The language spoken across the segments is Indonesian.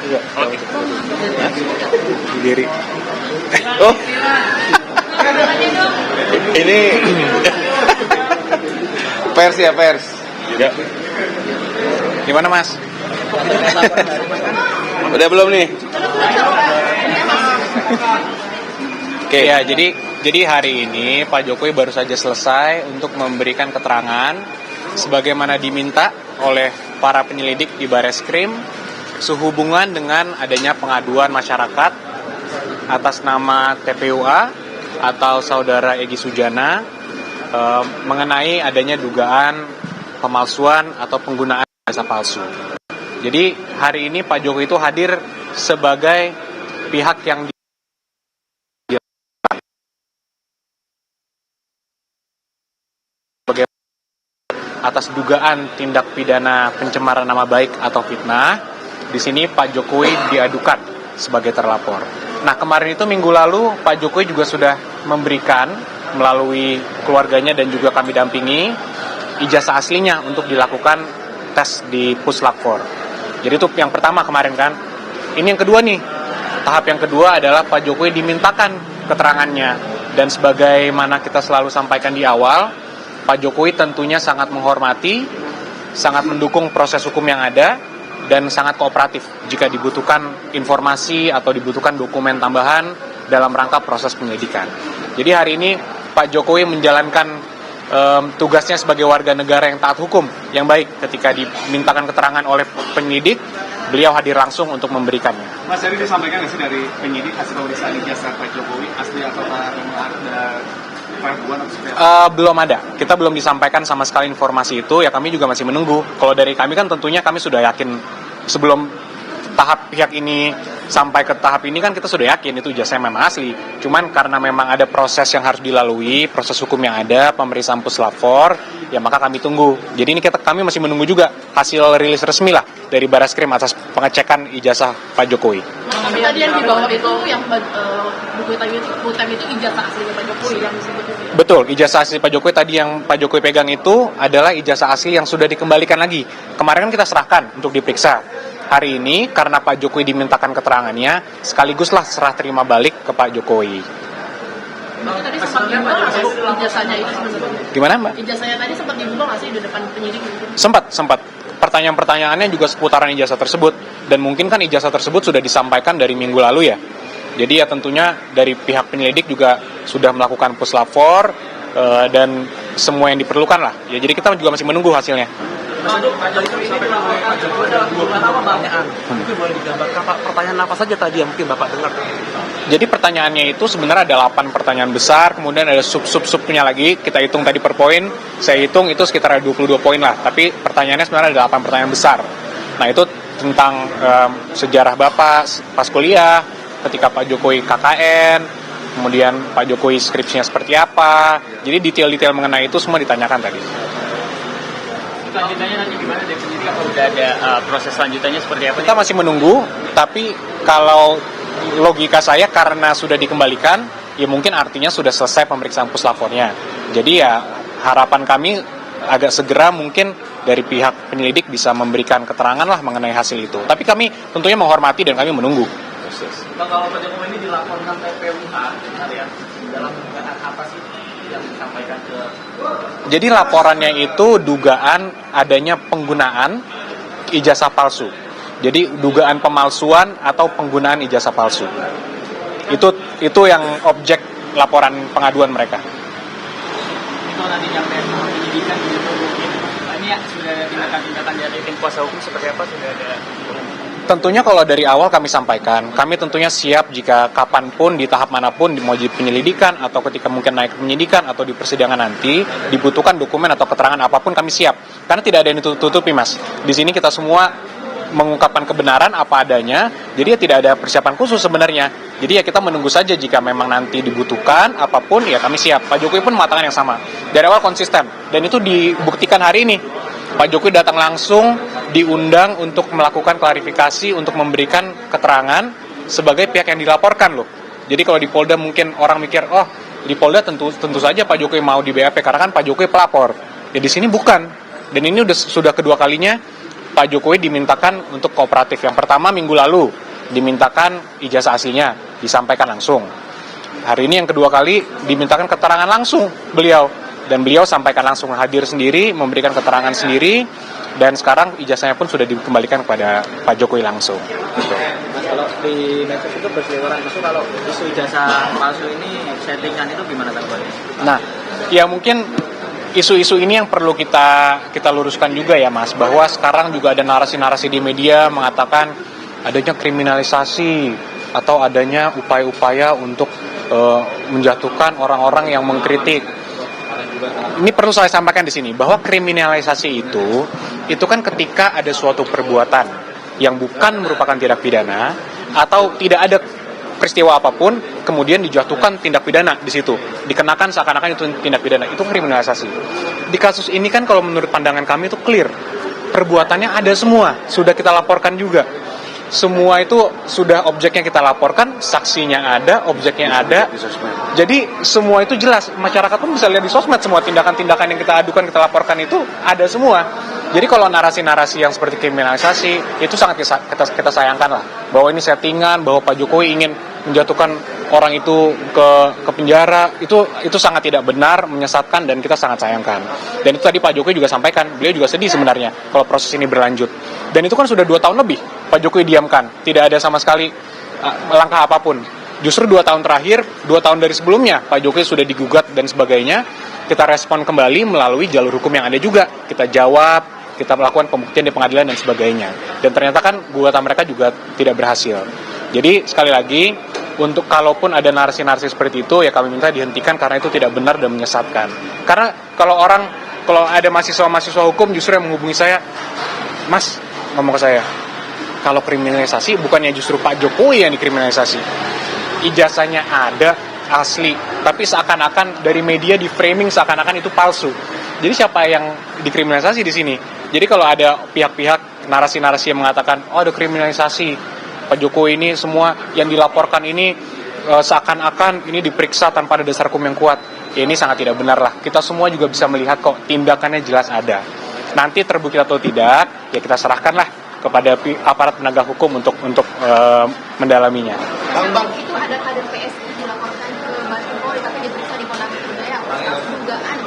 Enggak. Oke. Berdiri. Oh. Ini pers ya, pers. Ya. Gimana, Mas? Udah belum nih? Oke. Ya, jadi hari ini Pak Jokowi baru saja selesai untuk memberikan keterangan sebagaimana diminta oleh para penyelidik di Bareskrim sehubungan dengan adanya pengaduan masyarakat atas nama TPUA atau Saudara Egy Sujana mengenai adanya dugaan pemalsuan atau penggunaan ijazah palsu. Jadi hari ini Pak Jokowi itu hadir sebagai pihak yang atas dugaan tindak pidana pencemaran nama baik atau fitnah. Di sini Pak Jokowi diadukan sebagai terlapor. Nah, kemarin itu minggu lalu Pak Jokowi juga sudah memberikan melalui keluarganya dan juga kami dampingi ijazah aslinya untuk dilakukan tes di Puslap 4. Jadi itu yang pertama kemarin kan. Ini yang kedua nih. Tahap yang kedua adalah Pak Jokowi dimintakan keterangannya. Dan sebagaimana kita selalu sampaikan di awal, Pak Jokowi tentunya sangat menghormati, sangat mendukung proses hukum yang ada, dan sangat kooperatif jika dibutuhkan informasi atau dibutuhkan dokumen tambahan dalam rangka proses penyelidikan. Jadi hari ini Pak Jokowi menjalankan tugasnya sebagai warga negara yang taat hukum, yang baik. Ketika dimintakan keterangan oleh penyidik, beliau hadir langsung untuk memberikannya. Mas, tadi disampaikan nggak sih dari penyidik hasil pemeriksaan ijazah Pak Jokowi asli atau ada keraguan atau seperti apa? Belum ada. Kita belum disampaikan sama sekali informasi itu. Ya kami juga masih menunggu. Kalau dari kami kan tentunya kami sudah yakin sebelum tahap pihak ini sampai ke tahap ini kan kita sudah yakin itu ijazah memang asli. Cuman karena memang ada proses yang harus dilalui, proses hukum yang ada, pemeriksaan Puslap 4, ya maka kami tunggu. Jadi ini kami masih menunggu juga hasil rilis resmi lah dari Bareskrim atas pengecekan ijazah Pak Jokowi. Tapi tadi yang di bawah itu yang buku hitam itu ijazah aslinya Pak Jokowi yang disebut itu. Betul, ijazah asli Pak Jokowi tadi yang Pak Jokowi pegang itu adalah ijazah asli yang sudah dikembalikan lagi. Kemarin kan kita serahkan untuk diperiksa. Hari ini karena Pak Jokowi dimintakan keterangannya, sekaliguslah serah terima balik ke Pak Jokowi. Tadi sempat dibuka nggak sih ijazahnya itu sebenarnya? Gimana, Mbak? Ijazahnya tadi sempat dibuka nggak sih di depan penyidik gitu? Sempat. Pertanyaan-pertanyaannya juga seputaran ijazah tersebut. Dan mungkin kan ijazah tersebut sudah disampaikan dari minggu lalu ya. Jadi ya tentunya dari pihak penyelidik juga sudah melakukan Puslap 4 dan semua yang diperlukan lah. Ya, jadi kita juga masih menunggu hasilnya. Mungkin boleh digambarkan Pak, pertanyaan apa saja tadi yang mungkin Bapak dengar? Jadi pertanyaannya itu sebenarnya ada 8 pertanyaan besar, kemudian ada sub-subnya lagi, kita hitung tadi per poin, saya hitung itu sekitar ada 22 poin lah, tapi pertanyaannya sebenarnya ada 8 pertanyaan besar. Nah itu tentang sejarah Bapak pas kuliah, ketika Pak Jokowi KKN, kemudian Pak Jokowi skripsinya seperti apa, jadi detail-detail mengenai itu semua ditanyakan tadi. Selanjutnya nanti gimana dari penyidik, apa udah ada proses selanjutnya seperti apa? Kita masih menunggu, tapi kalau logika saya karena sudah dikembalikan, ya mungkin artinya sudah selesai pemeriksaan Puslap 4-nya. Jadi ya harapan kami agak segera mungkin dari pihak penyelidik bisa memberikan keterangan lah mengenai hasil itu. Tapi kami tentunya menghormati dan kami menunggu. Kalau Pak Jokowi ini dilaporkan TPUA, benar ya? Dalam dugaan apa sih yang disampaikan ke? Jadi laporannya itu dugaan adanya penggunaan ijazah palsu. Jadi dugaan pemalsuan atau penggunaan ijazah palsu. Itu yang objek laporan pengaduan mereka. Itu nanti yang penyidikan gitu mungkin. Ini ya sudah ada tindakan-tindakan dari tim kuasa hukum seperti apa, sudah ada? Tentunya kalau dari awal kami sampaikan, kami tentunya siap jika kapanpun, di tahap manapun, mau di penyelidikan, atau ketika mungkin naik ke penyidikan, atau di persidangan nanti, dibutuhkan dokumen atau keterangan apapun kami siap. Karena tidak ada yang ditutupi, Mas. Di sini kita semua mengungkapkan kebenaran apa adanya, jadi ya tidak ada persiapan khusus sebenarnya. Jadi ya kita menunggu saja jika memang nanti dibutuhkan, apapun, ya kami siap. Pak Jokowi pun mengatakan yang sama. Dari awal konsisten, dan itu dibuktikan hari ini. Pak Jokowi datang langsung, diundang untuk melakukan klarifikasi, untuk memberikan keterangan sebagai pihak yang dilaporkan loh. Jadi kalau di Polda mungkin orang mikir, oh di Polda tentu saja Pak Jokowi mau di BAP karena kan Pak Jokowi pelapor. Ya di sini bukan. Dan ini sudah kedua kalinya Pak Jokowi dimintakan untuk kooperatif. Yang pertama minggu lalu dimintakan ijazah aslinya, disampaikan langsung. Hari ini yang kedua kali dimintakan keterangan langsung beliau, dan beliau sampaikan langsung, hadir sendiri, memberikan keterangan sendiri, dan sekarang ijazahnya pun sudah dikembalikan kepada Pak Jokowi langsung. Kalau di medsos itu berseliweran, maksud kalau isu ijazah palsu ini settingan itu gimana tanggapannya? Nah, ya mungkin isu-isu ini yang perlu kita luruskan juga ya Mas, bahwa sekarang juga ada narasi-narasi di media mengatakan adanya kriminalisasi atau adanya upaya-upaya untuk menjatuhkan orang-orang yang mengkritik. Ini perlu saya sampaikan di sini bahwa kriminalisasi itu kan ketika ada suatu perbuatan yang bukan merupakan tindak pidana atau tidak ada peristiwa apapun kemudian dijatuhkan tindak pidana di situ, dikenakan seakan-akan itu tindak pidana, itu kriminalisasi. Di kasus ini kan kalau menurut pandangan kami itu clear, perbuatannya ada semua, sudah kita laporkan juga. Semua itu sudah objeknya kita laporkan, saksinya ada, objeknya ada. Jadi semua itu jelas, masyarakat pun bisa lihat di sosmed semua tindakan-tindakan yang kita adukan, kita laporkan itu ada semua. Jadi kalau narasi-narasi yang seperti kriminalisasi itu sangat kita sayangkan lah, bahwa ini settingan, bahwa Pak Jokowi ingin menjatuhkan orang itu ke penjara, itu sangat tidak benar, menyesatkan, dan kita sangat sayangkan. Dan itu tadi Pak Jokowi juga sampaikan, beliau juga sedih sebenarnya kalau proses ini berlanjut. Dan itu kan sudah 2 tahun lebih Pak Jokowi diamkan, tidak ada sama sekali langkah apapun. Justru 2 tahun terakhir, 2 tahun dari sebelumnya Pak Jokowi sudah digugat dan sebagainya, kita respon kembali melalui jalur hukum yang ada juga, kita jawab, kita melakukan pembuktian di pengadilan dan sebagainya. Dan ternyata kan gugatan mereka juga tidak berhasil. Jadi sekali lagi, untuk kalaupun ada narasi-narasi seperti itu, ya kami minta dihentikan karena itu tidak benar dan menyesatkan. Karena kalau ada mahasiswa hukum justru yang menghubungi saya, Mas, ngomong ke saya, kalau kriminalisasi bukannya justru Pak Jokowi yang dikriminalisasi. Ijazahnya ada, asli, tapi seakan-akan dari media di framing seakan-akan itu palsu. Jadi siapa yang dikriminalisasi di sini? Jadi kalau ada pihak-pihak narasi-narasi yang mengatakan, oh ada kriminalisasi, Pak Jokowi ini semua yang dilaporkan ini seakan-akan ini diperiksa tanpa ada dasar hukum yang kuat. Ya ini sangat tidak benar lah. Kita semua juga bisa melihat kok tindakannya jelas ada. Nanti terbukti atau tidak, ya kita serahkanlah kepada aparat penegak hukum untuk mendalaminya. Bang, itu ada kader PSI dilaporkan ke Baris Krim Polri tapi diperiksa di Polda Metro Jaya atas dugaan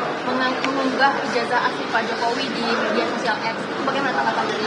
mengunggah ijazah asli Pak Jokowi di media sosial X. Itu bagaimana tanggapan dari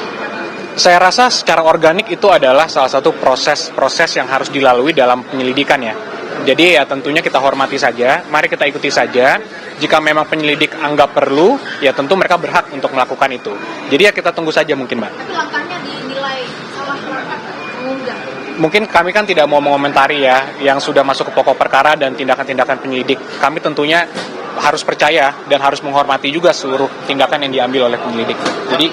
Saya rasa secara organik itu adalah salah satu proses yang harus dilalui dalam penyelidikan ya. Jadi ya tentunya kita hormati saja, mari kita ikuti saja. Jika memang penyelidik anggap perlu, ya tentu mereka berhak untuk melakukan itu. Jadi ya kita tunggu saja mungkin, Mbak. Tapi langkahnya dinilai salah mengunggah. Mungkin kami kan tidak mau mengomentari ya yang sudah masuk ke pokok perkara dan tindakan-tindakan penyelidik. Kami tentunya harus percaya dan harus menghormati juga seluruh tindakan yang diambil oleh penyelidik. Jadi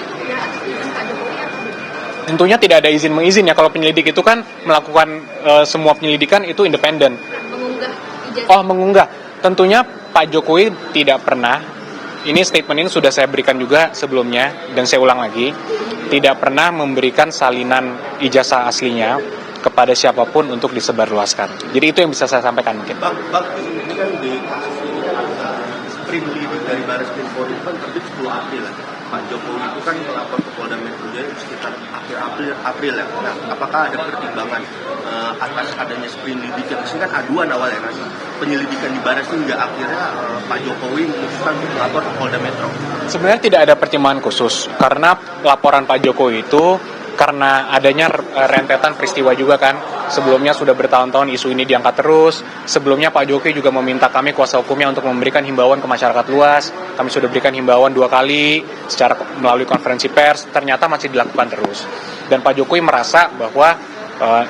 tentunya tidak ada izin mengizin ya, kalau penyelidik itu kan melakukan semua penyelidikan itu independen. Mengunggah ijazah. Oh, mengunggah. Tentunya Pak Jokowi tidak pernah, ini statement ini sudah saya berikan juga sebelumnya dan saya ulang lagi, tidak pernah memberikan salinan ijazah aslinya kepada siapapun untuk disebarluaskan. Jadi itu yang bisa saya sampaikan mungkin. Bang, ini kan di kasus ini kan sprint dari Baris Krim Polri kan terbit 10 April ya. Pak Jokowi itu kan melapor ke Polda Metro Jaya sekitar akhir April ya. Nah, apakah ada pertimbangan atas adanya sprint lidik yang ini kan aduan awalnya kan penyelidikan di Baris hingga akhirnya Pak Jokowi memutuskan untuk melapor ke Polda Metro? Sebenarnya tidak ada pertimbangan khusus karena laporan Pak Jokowi itu karena adanya rentetan peristiwa juga kan. Sebelumnya sudah bertahun-tahun isu ini diangkat terus. Sebelumnya Pak Jokowi juga meminta kami kuasa hukumnya untuk memberikan himbauan ke masyarakat luas. Kami sudah berikan himbauan 2 kali secara melalui konferensi pers. Ternyata masih dilakukan terus. Dan Pak Jokowi merasa bahwa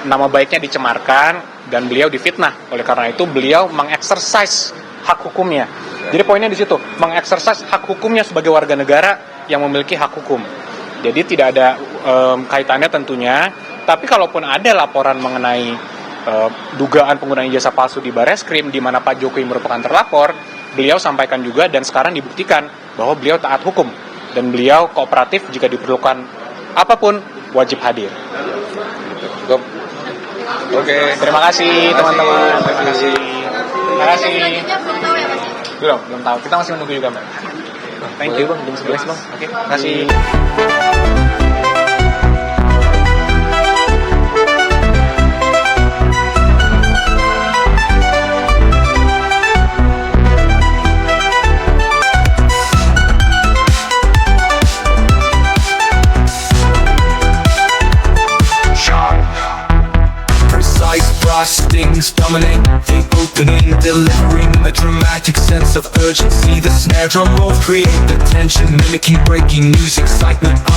nama baiknya dicemarkan dan beliau difitnah. Oleh karena itu beliau mengeksersis hak hukumnya. Jadi poinnya di situ, mengeksersis hak hukumnya sebagai warga negara yang memiliki hak hukum. Jadi tidak ada kaitannya tentunya, tapi kalaupun ada laporan mengenai dugaan penggunaan ijazah palsu di Bareskrim di mana Pak Jokowi merupakan terlapor, beliau sampaikan juga dan sekarang dibuktikan bahwa beliau taat hukum dan beliau kooperatif jika diperlukan apapun wajib hadir. Oke, terima kasih teman-teman. Terima kasih. Terima kasih. Selanjutnya belum tahu ya Mas? Belum tahu. Kita masih menunggu juga, Mbak. Thank you, Bang. Jam 11, Bang. Oke, terima kasih. vocals dominate the opening, delivering a dramatic sense of urgency. The snare drum roll create the tension, mimicking breaking news excitement.